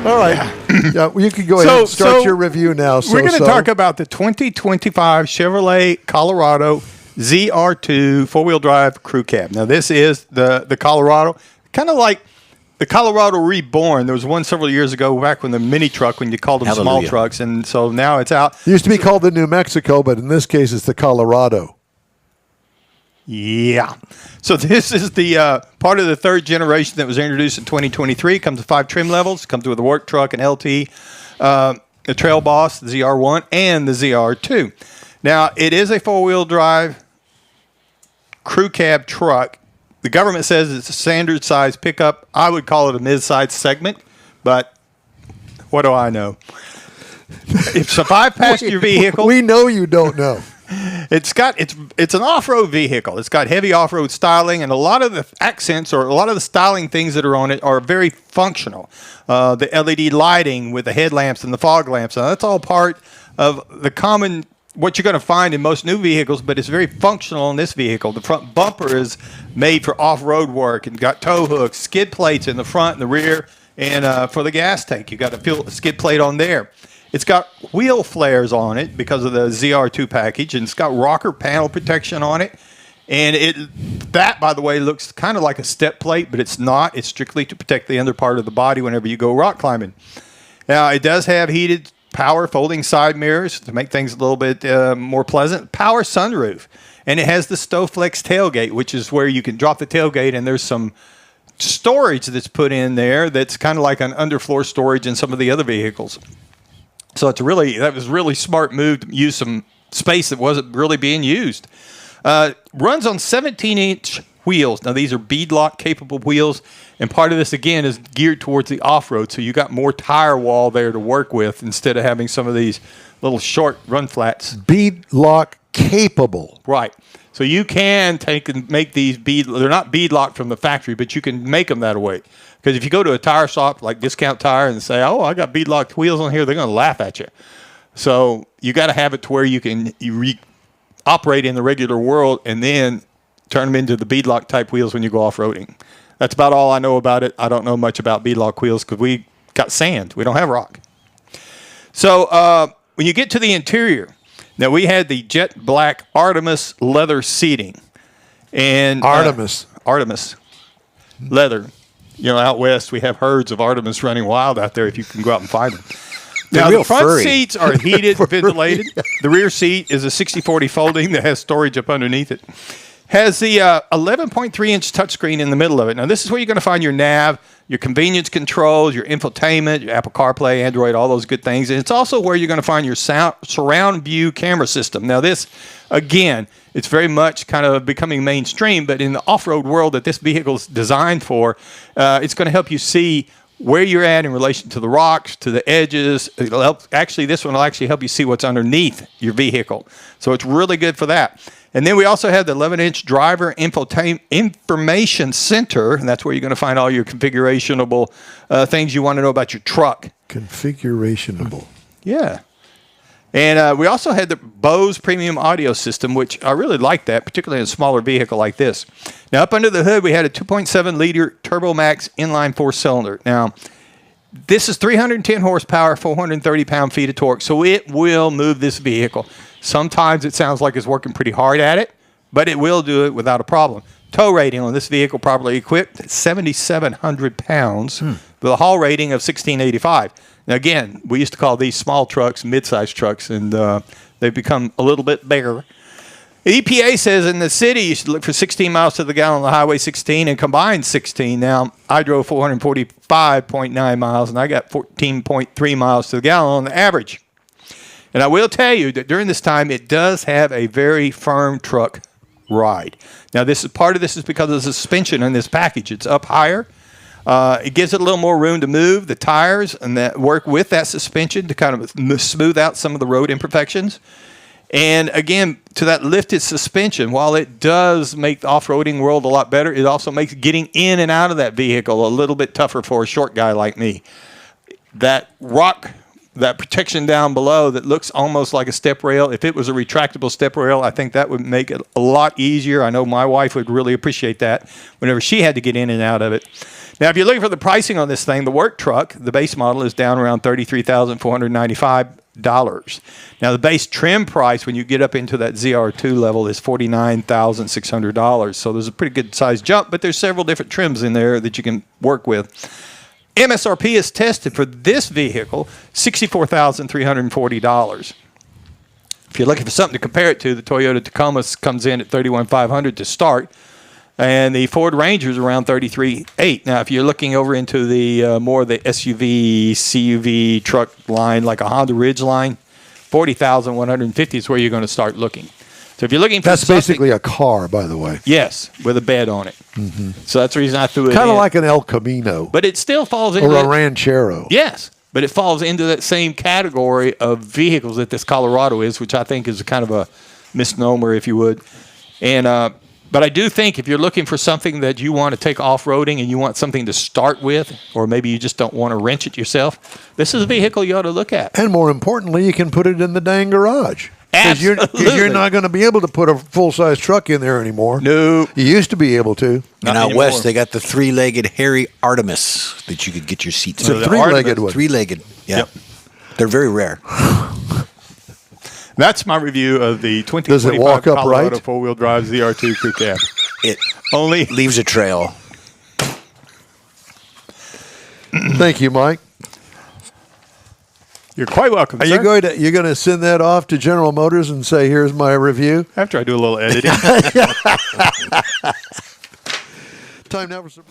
All right. Yeah, well, you can go ahead and start your review now. We're going to talk about the 2025 Chevrolet Colorado ZR2 four-wheel drive crew cab. Now, this is the Colorado, kind of like the Colorado Reborn. There was one several years ago back when the mini truck, when you called them small trucks, and so now it's out. It used to be called the New Mexico, but in this case, it's the Colorado. Yeah. So this is the part of the third generation that was introduced in 2023. It comes with 5 trim levels. It comes with a work truck, an LT, a Trail Boss, the ZR1, and the ZR2. Now, it is a four-wheel drive crew cab truck. The government says it's a standard size pickup. I would call it a mid-size segment, but what do I know? It's a 5-passenger vehicle. We know you don't know. It's an off-road vehicle. It's got heavy off-road styling, and a lot of the accents or a lot of the styling things that are on it are very functional. The LED lighting with the headlamps and the fog lamps, that's all part of the common what you're going to find in most new vehicles, but it's very functional in this vehicle. The front bumper is made for off-road work and got tow hooks, skid plates in the front and the rear, and for the gas tank, you got a skid plate on there. It's got wheel flares on it because of the ZR2 package, and it's got rocker panel protection on it. And that, by the way, looks kind of like a step plate, but it's not. It's strictly to protect the under part of the body whenever you go rock climbing. Now, it does have heated power folding side mirrors to make things a little bit more pleasant. Power sunroof. And it has the Stowflex tailgate, which is where you can drop the tailgate, and there's some storage that's put in there that's kind of like an underfloor storage in some of the other vehicles. So that was really smart move to use some space that wasn't really being used. Runs on 17-inch wheels. Now, these are beadlock capable wheels, and part of this, again, is geared towards the off-road, so you got more tire wall there to work with instead of having some of these little short run flats. Beadlock capable. Right. So you can take and make these they're not beadlocked from the factory, but you can make them that way. Because if you go to a tire shop like Discount Tire and say, oh, I got beadlocked wheels on here, they're going to laugh at you. So you got to have it to where you can operate in the regular world and then turn them into the beadlock type wheels when you go off-roading. That's about all I know about it. I don't know much about beadlock wheels because we got sand. We don't have rock. So when you get to the interior, now we had the jet black Artemis leather seating. And Artemis leather. You know, out west, we have herds of Artemis running wild out there if you can go out and find them. Now, the front seats are heated, ventilated. The rear seat is a 60/40 folding that has storage up underneath it. Has the 11.3-inch touchscreen in the middle of it. Now, this is where you're going to find your nav, your convenience controls, your infotainment, your Apple CarPlay, Android, all those good things. And it's also where you're going to find your surround view camera system. Now, this, again, it's very much kind of becoming mainstream, but in the off-road world that this vehicle is designed for, it's going to help you see where you're at in relation to the rocks, to the edges. This one will actually help you see what's underneath your vehicle. So it's really good for that. And then we also have the 11-inch driver information center, and that's where you're going to find all your configurationable things you want to know about your truck. Configurationable. Yeah. And we also had the Bose premium audio system, which I really like that, particularly in a smaller vehicle like this. Now, up under the hood, we had a 2.7-liter TurboMax inline four-cylinder. Now, this is 310 horsepower, 430 pound-feet of torque, so it will move this vehicle. Sometimes it sounds like it's working pretty hard at it, but it will do it without a problem. Tow rating on this vehicle, properly equipped, 7,700 pounds, with a haul rating of 1,685. Now, again, we used to call these small trucks mid-size trucks, and they've become a little bit bigger. The EPA says in the city you should look for 16 miles to the gallon on the Highway 16 and combined 16. Now, I drove 445.9 miles, and I got 14.3 miles to the gallon on the average. And I will tell you that during this time, it does have a very firm truck ride. Now, part of this is because of the suspension in this package. It's up higher. It gives it a little more room to move the tires and that work with that suspension to kind of smooth out some of the road imperfections. And again, to that lifted suspension, while it does make the off-roading world a lot better, it also makes getting in and out of that vehicle a little bit tougher for a short guy like me. That rock that protection down below that looks almost like a step rail. If it was a retractable step rail, I think that would make it a lot easier. I know my wife would really appreciate that whenever she had to get in and out of it. Now, if you're looking for the pricing on this thing, the work truck, the base model is down around $33,495. Now, the base trim price when you get up into that ZR2 level is $49,600. So there's a pretty good size jump, but there's several different trims in there that you can work with. MSRP is tested for this vehicle, $64,340. If you're looking for something to compare it to, the Toyota Tacoma comes in at $31,500 to start, and the Ford Ranger is around $33,800. Now, if you're looking over into the more of the SUV, CUV truck line, like a Honda Ridgeline, $40,150 is where you're going to start looking. So if you're looking for That's basically a car, by the way. Yes, with a bed on it. Mm-hmm. So that's the reason I threw it Kind in. of like an El Camino. But it still falls into... Or a Ranchero. Yes, but it falls into that same category of vehicles that this Colorado is, which I think is kind of a misnomer, if you would. And but I do think if you're looking for something that you want to take off-roading and you want something to start with, or maybe you just don't want to wrench it yourself, this is a vehicle you ought to look at. And more importantly, you can put it in the dang garage. Absolutely. Because you're not going to be able to put a full-size truck in there anymore. No. You used to be able to. And out west, they got the three-legged hairy Artemis that you could get your seats It's in. a three-legged one. Three-legged, yeah. Yep. They're very rare. That's my review of the Does it 2025 walk Colorado upright? four-wheel drive ZR2 crew cab. It Only leaves a trail. Thank you, Mike. You're quite welcome, Are sir. you going to send that off to General Motors and say, here's my review? After I do a little editing. Time now for some...